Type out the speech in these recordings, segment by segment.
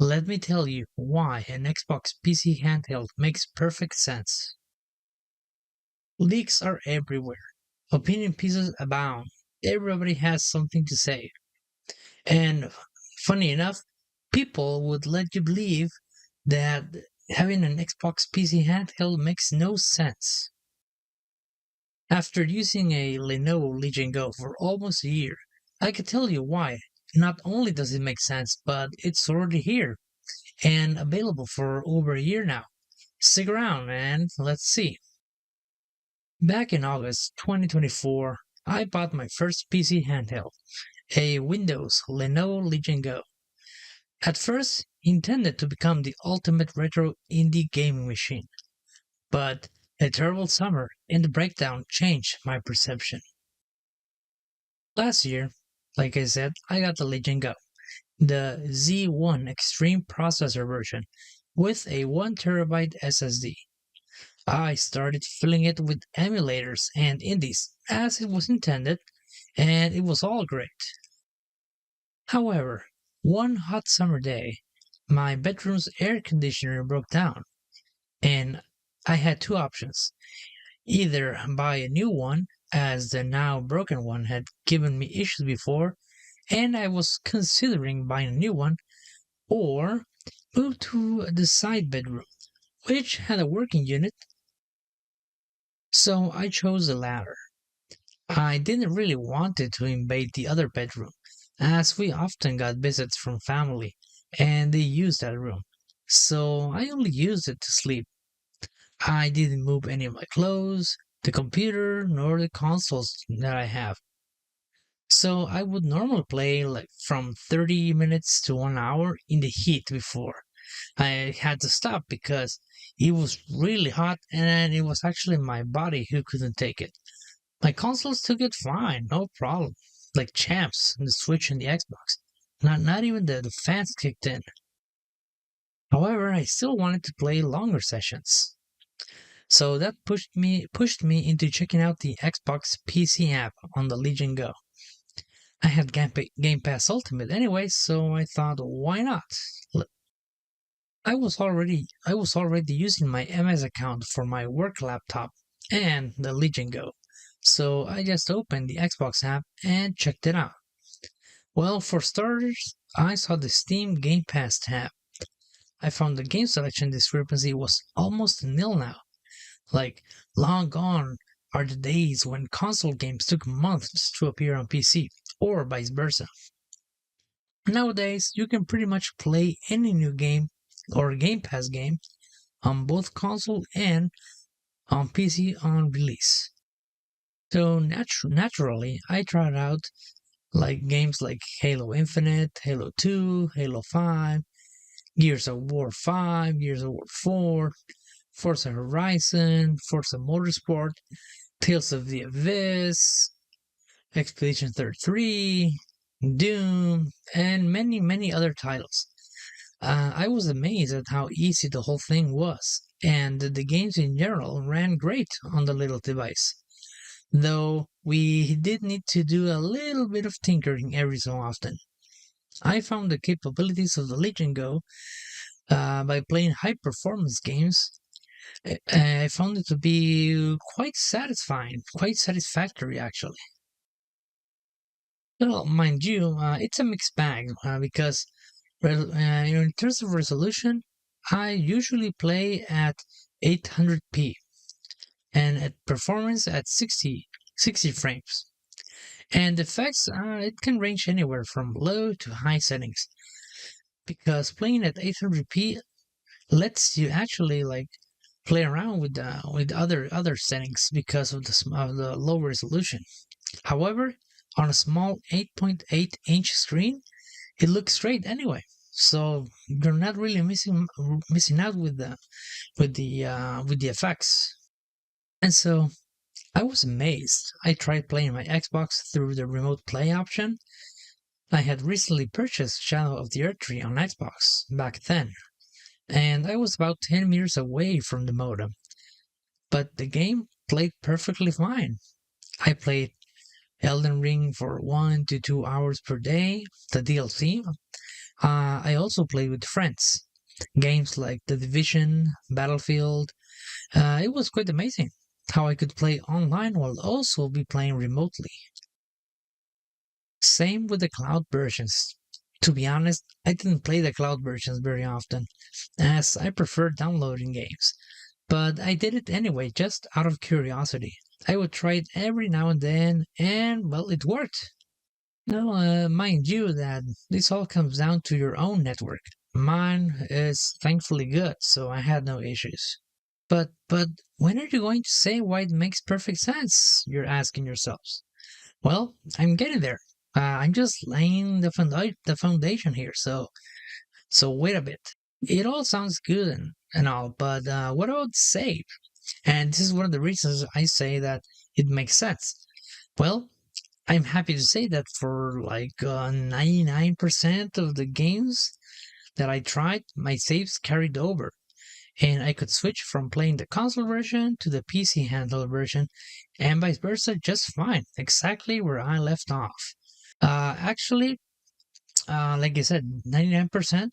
Let me tell you why an Xbox PC handheld makes perfect sense. Leaks are everywhere. Opinion pieces abound. Everybody has something to say. And funny enough, people would let you believe that having an Xbox PC handheld makes no sense. After using a Lenovo Legion Go for almost a year, I can tell you why. Not only does it make sense, but it's already here and available for over a year now. Stick around and let's see. Back in August 2024, I bought my first PC handheld, a Windows Lenovo Legion Go. At first, intended to become the ultimate retro indie gaming machine, but a terrible summer and the breakdown changed my perception. Last year, like I said, I got the Legion Go, the Z1 Extreme processor version with a 1 TB SSD. I started filling it with emulators and indies as it was intended, and it was all great. However, one hot summer day, my bedroom's air conditioner broke down, and I had two options: either buy a new one, as the now broken one had given me issues before, and I was considering buying a new one, or move to the side bedroom, which had a working unit. So I chose the latter. I didn't really want it to invade the other bedroom, as we often got visits from family, and they used that room. So I only used it to sleep. I didn't move any of my clothes, the computer, nor the consoles that I have. So I would normally play like from 30 minutes to 1 hour in the heat before. I had to stop because it was really hot and it was actually my body who couldn't take it. My consoles took it fine, no problem. Like champs, the Switch and the Xbox. Not even the fans kicked in. However, I still wanted to play longer sessions. So that pushed me into checking out the Xbox PC app on the Legion Go. I had Game Pass Ultimate anyway, so I thought, why not? I was already using my MS account for my work laptop and the Legion Go. So I just opened the Xbox app and checked it out. Well, for starters, I saw the Steam Game Pass tab. I found the game selection discrepancy was almost nil now. Like, long gone are the days when console games took months to appear on PC, or vice versa. Nowadays, you can pretty much play any new game or Game Pass game on both console and on PC on release. So naturally, I tried out like games like Halo Infinite, Halo 2, Halo 5, Gears of War 5, Gears of War 4, Forza Horizon, Forza Motorsport, Tales of the Abyss, Expedition 33, Doom, and many, many other titles. I was amazed at how easy the whole thing was, and the games in general ran great on the little device. Though we did need to do a little bit of tinkering every so often. I found the capabilities of the Legion Go by playing high performance games. I found it to be quite satisfying, quite satisfactory actually. Well, mind you, it's a mixed bag because in terms of resolution, I usually play at 800p and at performance at 60 frames. And effects, it can range anywhere from low to high settings because playing at 800p lets you actually like play around with other settings because of the low resolution. However, on a small 8.8-inch screen, it looks great anyway. So you're not really missing out with the effects. And so I was amazed. I tried playing my Xbox through the remote play option. I had recently purchased Shadow of the Erdtree on Xbox back then, and I was about 10 meters away from the modem. But the game played perfectly fine. I played Elden Ring for 1 to 2 hours per day, the DLC. I also played with friends. Games like The Division, Battlefield. It was quite amazing how I could play online while also be playing remotely. Same with the cloud versions. To be honest, I didn't play the cloud versions very often, as I prefer downloading games. But I did it anyway, just out of curiosity. I would try it every now and then, and well, it worked. Now, mind you, that this all comes down to your own network. Mine is thankfully good, so I had no issues. But when are you going to say why it makes perfect sense? You're asking yourselves. Well, I'm getting there. I'm just laying the foundation here. So wait a bit. It all sounds good and all, but what about save? And this is one of the reasons I say that it makes sense. Well, I'm happy to say that for like 99% of the games that I tried, my saves carried over. And I could switch from playing the console version to the PC handheld version, and vice versa just fine, exactly where I left off. Actually, like I said, 99%.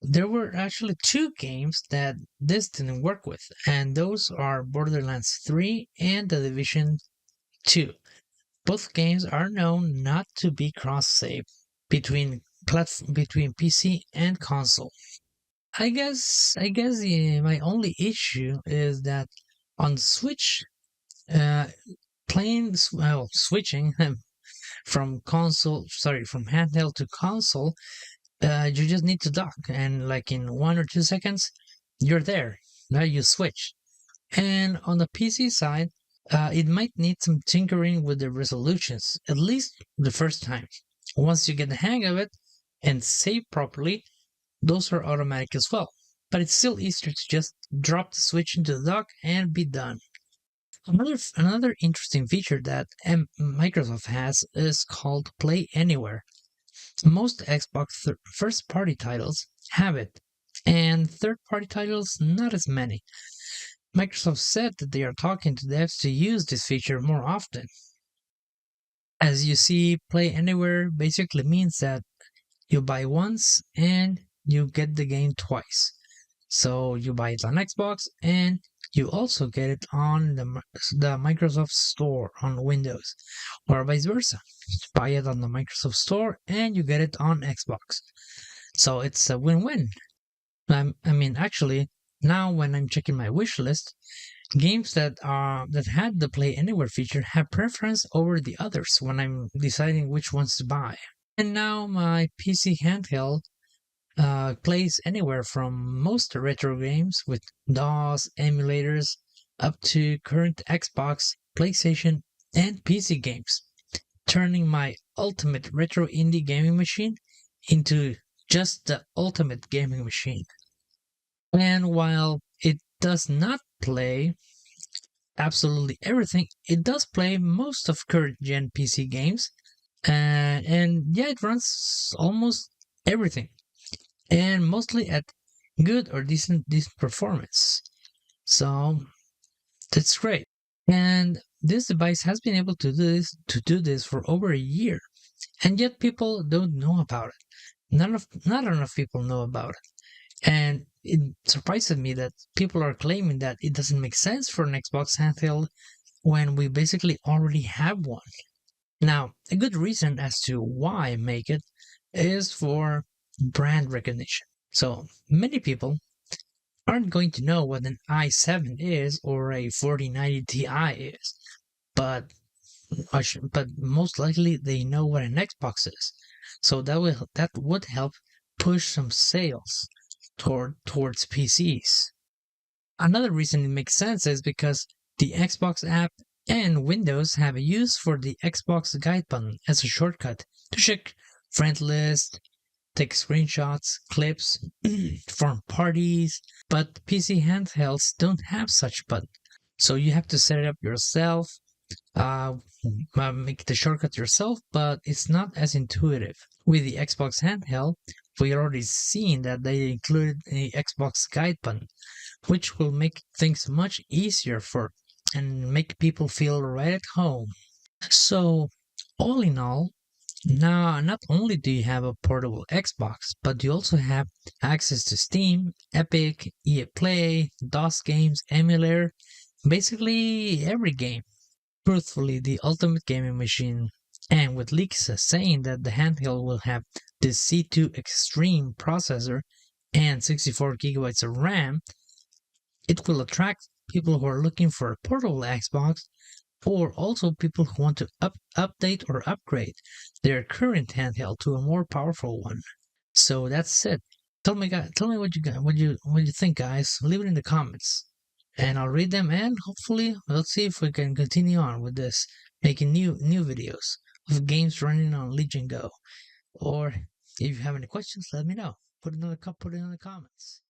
There were actually two games that this didn't work with, and those are Borderlands 3 and The Division 2. Both games are known not to be cross-save between PC and console. My only issue is that on Switch, uh, switching from handheld to console, you just need to dock, and like in 1 or 2 seconds, you're there. Now you switch. And on the PC side, it might need some tinkering with the resolutions, at least the first time. Once you get the hang of it and save properly, those are automatic as well. But it's still easier to just drop the switch into the dock and be done. Another interesting feature that Microsoft has is called Play Anywhere. Most Xbox first party titles have it, and third party titles not as many. Microsoft said that they are talking to devs to use this feature more often. As you see, Play Anywhere basically means that you buy once and you get the game twice. So you buy it on Xbox and you also get it on the Microsoft Store on Windows, or vice versa. You buy it on the Microsoft Store and you get it on Xbox. So it's a win-win. Actually, now when I'm checking my wish list, games that had the Play Anywhere feature have preference over the others when I'm deciding which ones to buy. And now my PC handheld plays anywhere from most retro games with DOS emulators up to current Xbox, PlayStation, and PC games, turning my ultimate retro indie gaming machine into just the ultimate gaming machine. And while it does not play absolutely everything, it does play most of current gen PC games. And yeah, it runs almost everything, and mostly at good or decent performance. So that's great. And this device has been able to do this for over a year, and yet people don't know about it. Not enough people know about it. And it surprises me that people are claiming that it doesn't make sense for an Xbox handheld when we basically already have one. Now, a good reason as to why make it is for brand recognition. So many people aren't going to know what an i7 is or a 4090 Ti is, but but most likely they know what an Xbox is. So that would help push some sales towards PCs. Another reason it makes sense is because the Xbox app and Windows have a use for the Xbox guide button as a shortcut to check friend list, take screenshots, clips, form parties, but PC handhelds don't have such button. So you have to set it up yourself, uh, make the shortcut yourself, but it's not as intuitive. With the Xbox handheld, we already seen that they included the Xbox guide button, which will make things much easier for and make people feel right at home. So, all in all, Now, not only do you have a portable Xbox, but you also have access to Steam, Epic, EA Play, DOS games, emulator, basically every game. Truthfully, the ultimate gaming machine. And with leaks saying that the handheld will have the C2 Extreme processor and 64 gigabytes of RAM, it will attract people who are looking for a portable Xbox or also people who want to update or upgrade their current handheld to a more powerful one. So that's it. Tell me what you got, what you think, guys. Leave it in the comments, and I'll read them. And hopefully, let's see if we can continue on with this, making new videos of games running on Legion Go. Or if you have any questions, let me know. Put it in the comments.